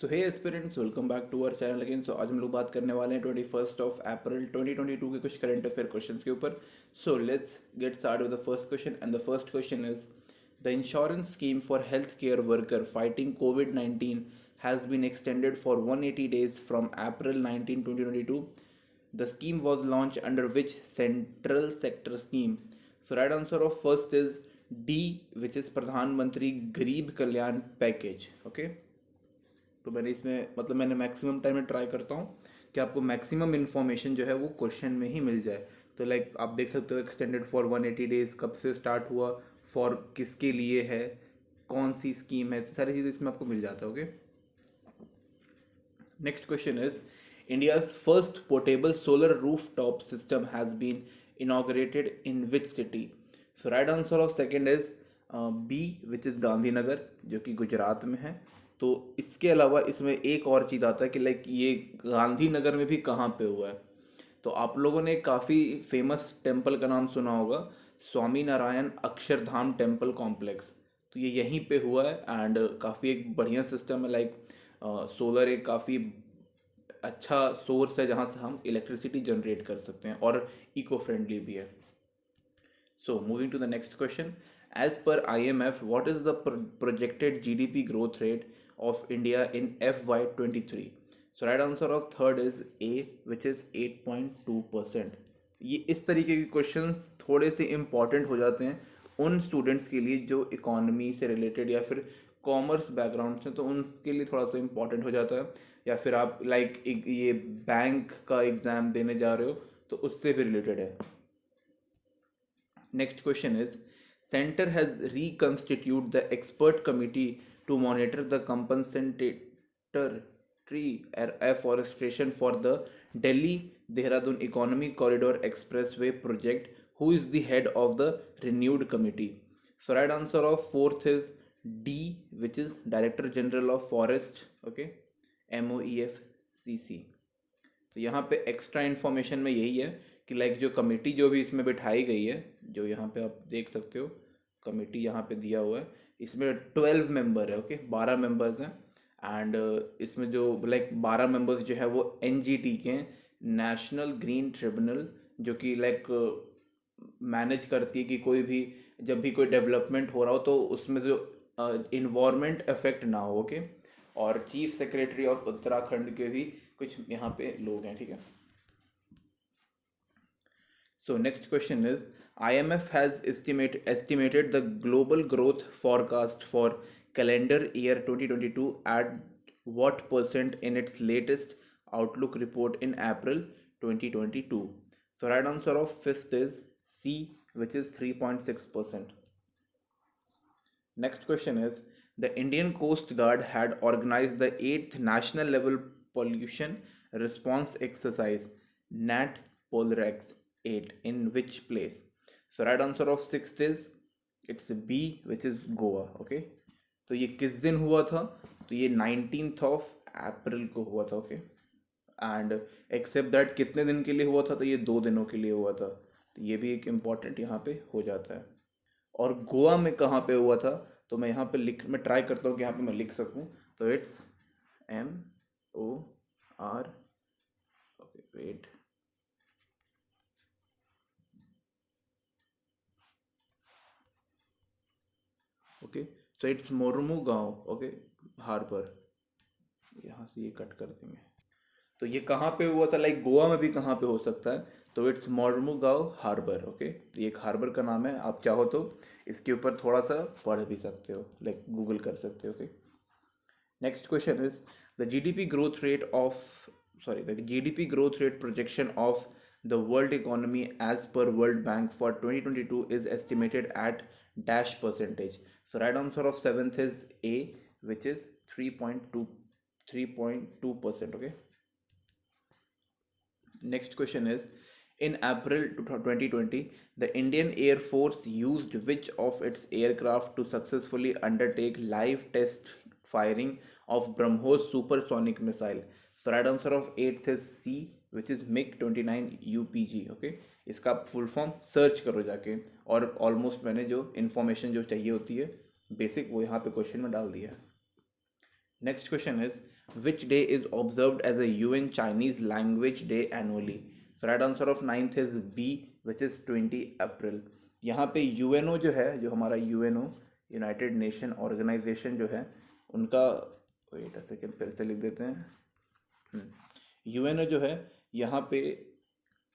So hey aspirants, welcome back to our channel again. So आज हम लोग बात करने वाले हैं 21 अप्रैल 2022 के कुछ करंट अफेयर क्वेश्चंस के ऊपर। So let's get start with the first question and the first question is the insurance scheme for health care worker fighting COVID-19 has been extended for 180 days from April 19, 2022. The scheme was launched under which central sector scheme? So right answer of first is D, which is Pradhan Mantri Garib Kalyan Package. Okay. तो मैंने इसमें मतलब मैंने maximum time में try करता हूँ कि आपको मैक्सिमम इन्फॉर्मेशन जो है वो क्वेश्चन में ही मिल जाए। तो लाइक आप देख सकते हो एक्सटेंडेड फॉर 180 डेज कब से स्टार्ट हुआ, फॉर किसके लिए है, कौन सी स्कीम है, सारी चीज़ें इसमें आपको मिल जाता है। Okay, next question is India's first portable solar roof top system has been inaugurated in which city? So right answer of second is B, which is Gandhinagar, जो कि गुजरात में है। तो इसके अलावा इसमें एक और चीज़ आता है कि लाइक ये गांधीनगर में भी कहाँ पे हुआ है। तो आप लोगों ने काफ़ी फेमस टेम्पल का नाम सुना होगा, स्वामी नारायण अक्षरधाम टेम्पल कॉम्प्लेक्स। तो ये यहीं पे हुआ है एंड काफ़ी एक बढ़िया सिस्टम है। लाइक सोलर एक काफ़ी अच्छा सोर्स है जहाँ से हम इलेक्ट्रिसिटी जनरेट कर सकते हैं और इको फ्रेंडली भी है। So, moving to the next question. As per IMF, what is the projected GDP growth rate of India in FY23? So, right answer of third is A, which is 8.2%. ये इस तरीके के questions थोड़े से important हो जाते हैं उन स्टूडेंट्स के लिए जो इकोनॉमी से रिलेटेड या फिर कॉमर्स बैकग्राउंड से, तो उनके लिए थोड़ा सा इम्पॉर्टेंट हो जाता है। या फिर आप लाइक ये बैंक का एग्ज़ाम देने जा रहे हो तो उससे भी रिलेटेड है। Next question is Center has reconstituted the expert committee to monitor the compensatory afforestation for the Delhi Dehradun Economic Corridor Expressway project. Who is the head of the renewed committee? So right answer of fourth is D, which is Director General of Forest. Okay, MOEFCC. तो यहाँ पे extra information में यही है कि like जो committee जो भी इसमें बिठाई गई है, जो यहाँ पे आप देख सकते हो कमेटी यहाँ पे दिया हुआ है, इसमें 12 मेंबर है। ओके, 12 मेंबर्स हैं एंड इसमें जो लाइक 12 मेंबर्स जो है वो NGT के हैं, नेशनल ग्रीन ट्रिब्यूनल, जो कि लाइक मैनेज करती है कि कोई भी जब भी कोई डेवलपमेंट हो रहा हो तो उसमें जो इन्वायरमेंट इफेक्ट ना हो। ओके, और चीफ सेक्रेटरी ऑफ उत्तराखंड के भी कुछ यहाँ पे लोग हैं। ठीक है, so next question is IMF has estimated the global growth forecast for calendar year 2022 at what percent in its latest outlook report in April 2022? So right answer of fifth is C, which is 3.6%. Next question is the Indian Coast Guard had organized the 8th national level pollution response exercise NAT Polrex 8 in which place? So right answer of sixth is it's B, which is Goa. Okay, तो ये किस दिन हुआ था? तो ये 19th of April को हुआ था। ओके, एंड एक्सेप्ट दैट कितने दिन के लिए हुआ था? तो ये 2 दिनों के लिए हुआ था। तो ये भी एक इम्पॉर्टेंट यहाँ पे हो जाता है। और गोवा में कहाँ पे हुआ था? तो मैं यहाँ पे मैं ट्राई करता हूँ कि यहाँ पे मैं लिख सकूँ। तो it's MOR, okay wait, okay, so it's Mormugao. Okay, harbour, यहाँ से ये कट कर देंगे। तो ये कहाँ पे हुआ था? लाइक गोवा में भी कहाँ पे हो सकता है? तो इट्स मोरमुगांव हार्बर। ओके, तो ये एक हार्बर का नाम है। आप चाहो तो इसके ऊपर थोड़ा सा पढ़ भी सकते हो, लाइक गूगल कर सकते हो। Okay, next question is the GDP growth rate of the GDP growth rate projection of the world economy as per World Bank for 2022 is estimated at dash percentage. So right answer of seventh is A, which is 3.2%. Okay, next question is in April 2020 the Indian Air Force used which of its aircraft to successfully undertake live test firing of BrahMos supersonic missile? So right answer of 8th is C, which is MiG-29 UPG. Okay, इसका full form search करो जाके, और almost मैंने जो information जो चाहिए होती है बेसिक वो यहाँ पे क्वेश्चन में डाल दिया है। Next question is Which day is observed as a UN Chinese Language Day annually? So right answer of ninth is B, which is 20 April. यहाँ पे यूएनओ जो है, जो हमारा यूएनओ यूनाइटेड नेशन ऑर्गेनाइजेशन जो है, उनका, वेट अ सेकेंड फिर से लिख देते हैं, यूएनओ जो है यहाँ पे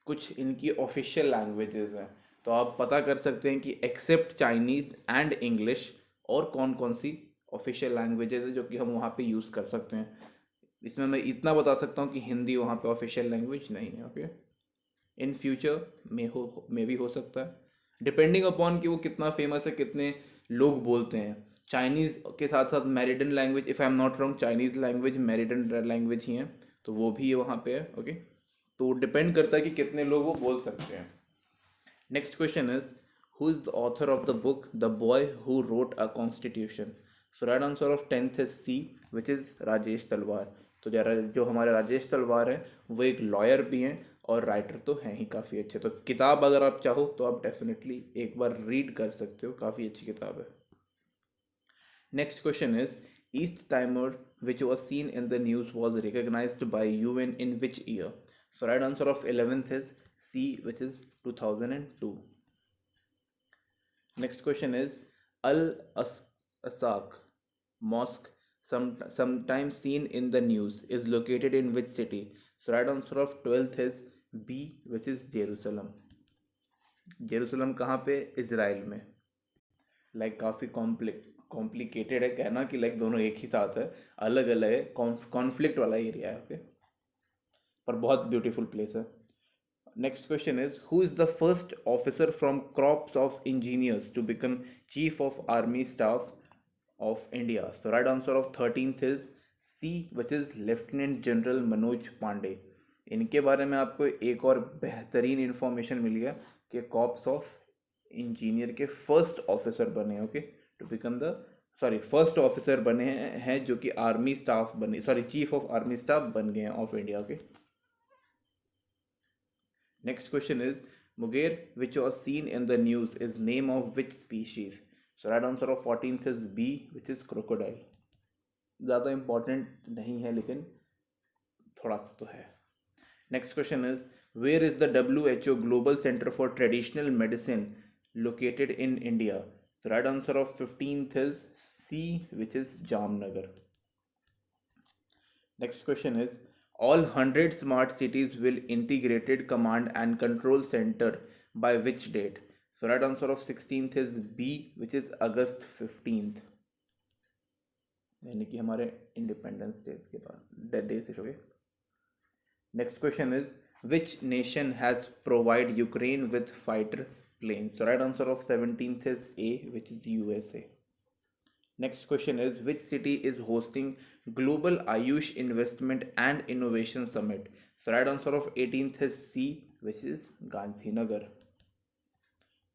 कुछ इनकी ऑफिशियल लैंग्वेजेस हैं, तो आप पता कर सकते हैं कि एक्सेप्ट चाइनीज़ एंड इंग्लिश और कौन कौन सी ऑफिशियल लैंग्वेजेस है जो कि हम वहाँ पे यूज़ कर सकते हैं। इसमें मैं इतना बता सकता हूँ कि हिंदी वहाँ पे ऑफिशियल लैंग्वेज नहीं है। ओके, इन फ्यूचर में भी हो सकता है, डिपेंडिंग अपॉन कि वो कितना फेमस है, कितने लोग बोलते हैं। चाइनीज़ के साथ साथ Mandarin language, if I am not wrong, Chinese language Mandarin language ही है, तो वो भी वहाँ पे है। ओके, तो डिपेंड करता है कि कितने लोग वो बोल सकते हैं। Next question is, who is the author of the book the boy who wrote a constitution? So right answer of tenth is C, which is Rajesh Talwar. तो जरा जो हमारे राजेश तलवार हैं वो एक लॉयर भी हैं और राइटर तो हैं ही काफ़ी अच्छे। तो किताब अगर आप चाहो तो आप डेफिनेटली एक बार रीड कर सकते हो, काफ़ी अच्छी किताब है। Next question is, East Timor, which was seen in the news, was recognized by UN in which year? So right answer of 11th is C, which is 2002. Next question is, Al Asaq Mosque, sometimes seen in the news, is located in which city? So right answer of 12th is B, which is Jerusalem. Jerusalem कहाँ पे? Israel में। Like काफ़ी complicated है कहना कि like दोनों एक ही साथ है, अलग अलग है, कॉन्फ्लिक्ट वाला एरिया है। ओके, पर बहुत ब्यूटीफुल प्लेस है। Next question is, who is the first officer from corps of engineers to become chief of army staff of India? So right answer of 13th is C, which is lieutenant general Manoj Pande. इनके बारे में आपको एक और बेहतरीन information मिल गया कि कॉप्स ऑफ इंजीनियर के फर्स्ट ऑफिसर बने। Okay, to become the, sorry, first officer बने हैं जो कि आर्मी स्टाफ बने, sorry, chief of army staff बन गए हैं of India. Okay, next question is, mugger which was seen in the news is name of which species? So right answer of 14th is B, which is crocodile. ज़्यादा important नहीं है लेकिन थोड़ा सा तो है। Next question is, where is the WHO global centre for traditional medicine located in India? So right answer of 15th is C, which is Jamnagar. Next question is, all 100 smart cities will integrated command and control center by which date? So right answer of 16th is B, which is August 15th, यानी कि हमारे independence day के बाद day से। Okay, next question is, which nation has provided Ukraine with fighter planes? So right answer of 17th is A, which is USA. Next question is, which city is hosting Global Ayush Investment and Innovation Summit? So right answer of 18th is C, which is Gandhinagar.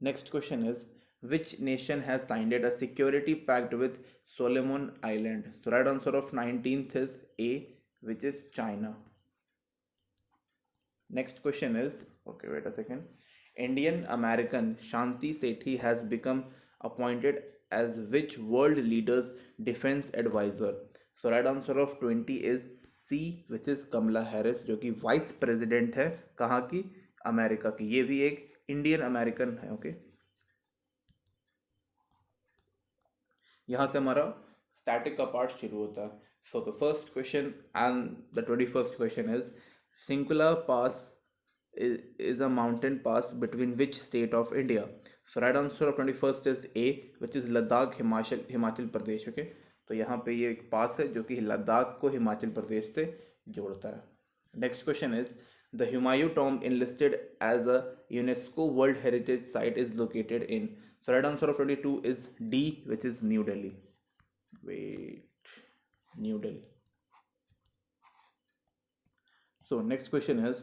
Next question is, which nation has signed a security pact with Solomon Island? So right answer of 19th is A, which is China. Next question is, okay, wait a second. Indian American Shanti Sethi has become appointed as which world leader's defense advisor? So right answer of 20 is C, which is Kamala Harris, जो कि vice president है कहाँ की? America की। ये भी एक Indian American है। ओके, यहाँ से हमारा स्टैटिक का पार्ट शुरू होता है। So the first question and the 21st question is, Sinkula Pass is a mountain pass between which state of India? So right answer of 21st is A, which is Ladakh, Himachal Pradesh. Okay, तो यहाँ पे ये एक पास है जो कि लद्दाख को हिमाचल प्रदेश से जोड़ता है। Next question is, the Humayun tomb enlisted as a UNESCO World Heritage Site is located in? So right answer of 22 is D, which is New Delhi. Wait, New Delhi. So next question is,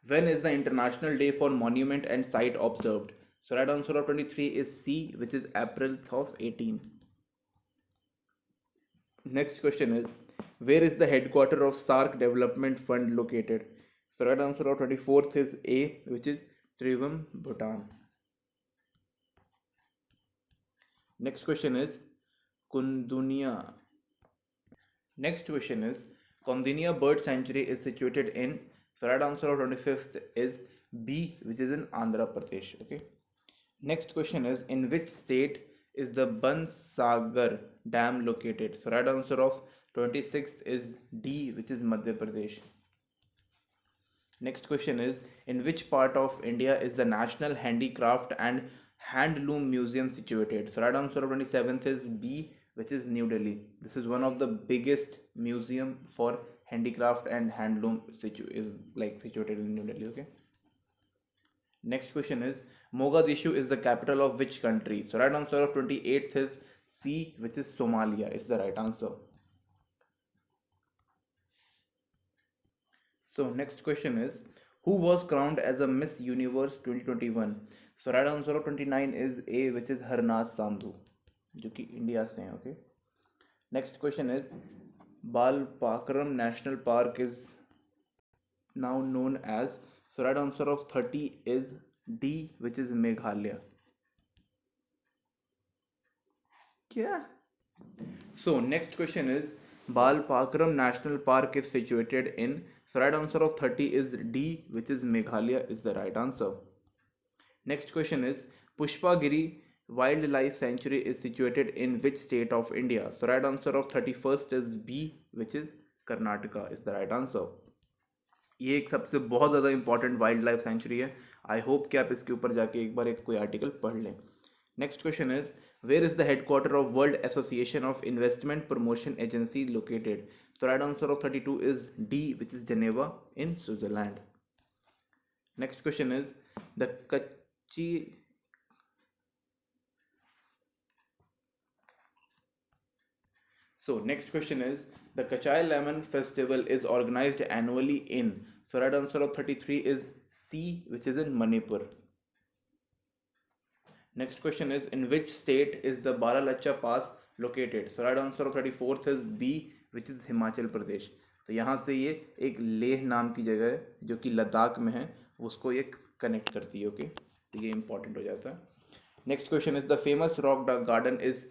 when is the International Day for Monument and Site observed? So right answer of 23 is C, which is April of 18. Next question is, where is the headquarter of SAARC Development Fund located? So right answer of 24th is A, which is Trivandrum, Bhutan. Next question is, Kundunia. Next question is, Kondinia Bird Sanctuary is situated in. So right answer of 25th is B, which is in Andhra Pradesh. Okay. Next question is, in which state is the Bansagar Dam located? So right answer of 26th is D, which is Madhya Pradesh. Next question is, in which part of India is the National Handicraft and Handloom Museum situated? So right answer of 27th is B, which is New Delhi. This is one of the biggest museum for handicraft and handloom situated in New Delhi. Okay. Next question is, Mogadishu is the capital of which country? So right answer of 28th is C, which is Somalia. Is the right answer. So next question is, who was crowned as a Miss Universe 2021? So right answer of 29 is A, which is Harnaaz Sandhu, जो कि India से हैं. Okay. Next question is, Balpakram National Park is now known as. So right answer of 30 is D, which is Meghalaya. क्या? So next question is, Balpakram National Park is situated in. So right answer of 30 is D, which is Meghalaya is the right answer. Next question is, Pushpagiri Wildlife Sanctuary is situated in which state of India? So right answer of 31st is B, which is Karnataka is the right answer. ये एक सबसे बहुत ज़्यादा important wild life sanctuary है. I hope कि आप इसके ऊपर जाके एक बार एक कोई आर्टिकल पढ़ लें. Next question is, where is the headquarter of world association of investment promotion agency located? So right answer of 32 is D, which is Geneva in Switzerland. Next question is, the Kachi. So next question is, the Kachai Lemon Festival is organized annually in. So right answer of 33 is C, which is in Manipur. Next question is, in which state is the Baralacha Pass located? So right answer of 34th is B, which is Himachal Pradesh. तो यहाँ से ये एक लेह नाम की जगह है जो कि लद्दाख में है, उसको ये कनेक्ट करती है. ओके, तो ये इंपॉर्टेंट हो जाता है. Next question is, the famous rock garden is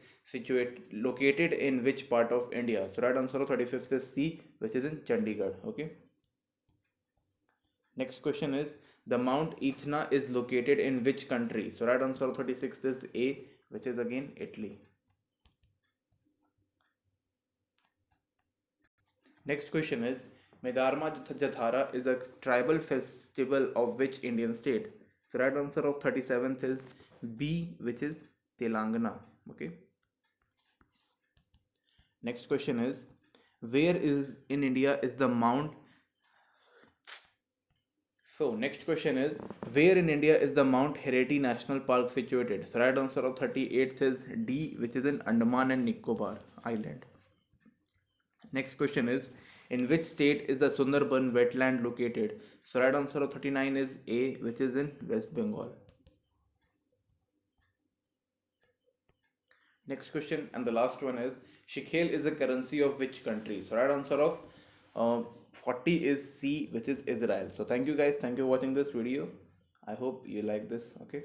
located in which part of India? So right answer of 35th is C, which is in Chandigarh. Okay. Next question is, the Mount Etna is located in which country? So right answer of 36th is A, which is again Italy. Next question is, Medarma Jathara is a tribal festival of which Indian state? So right answer of 37th is B, which is Telangana. Okay. Next question is, where is in India is the Mount. So next question is, where in India is the Mount Hereti National Park situated? So right answer of 38th is D, which is in Andaman and Nicobar Island. Next question is, in which state is the Sundarban wetland located? So right answer of 39 is A, which is in West Bengal. Next question and the last one is, Shekel is the currency of which country? So right answer of 40 is C, which is Israel. So thank you guys. Thank you for watching this video. I hope you like this. Okay.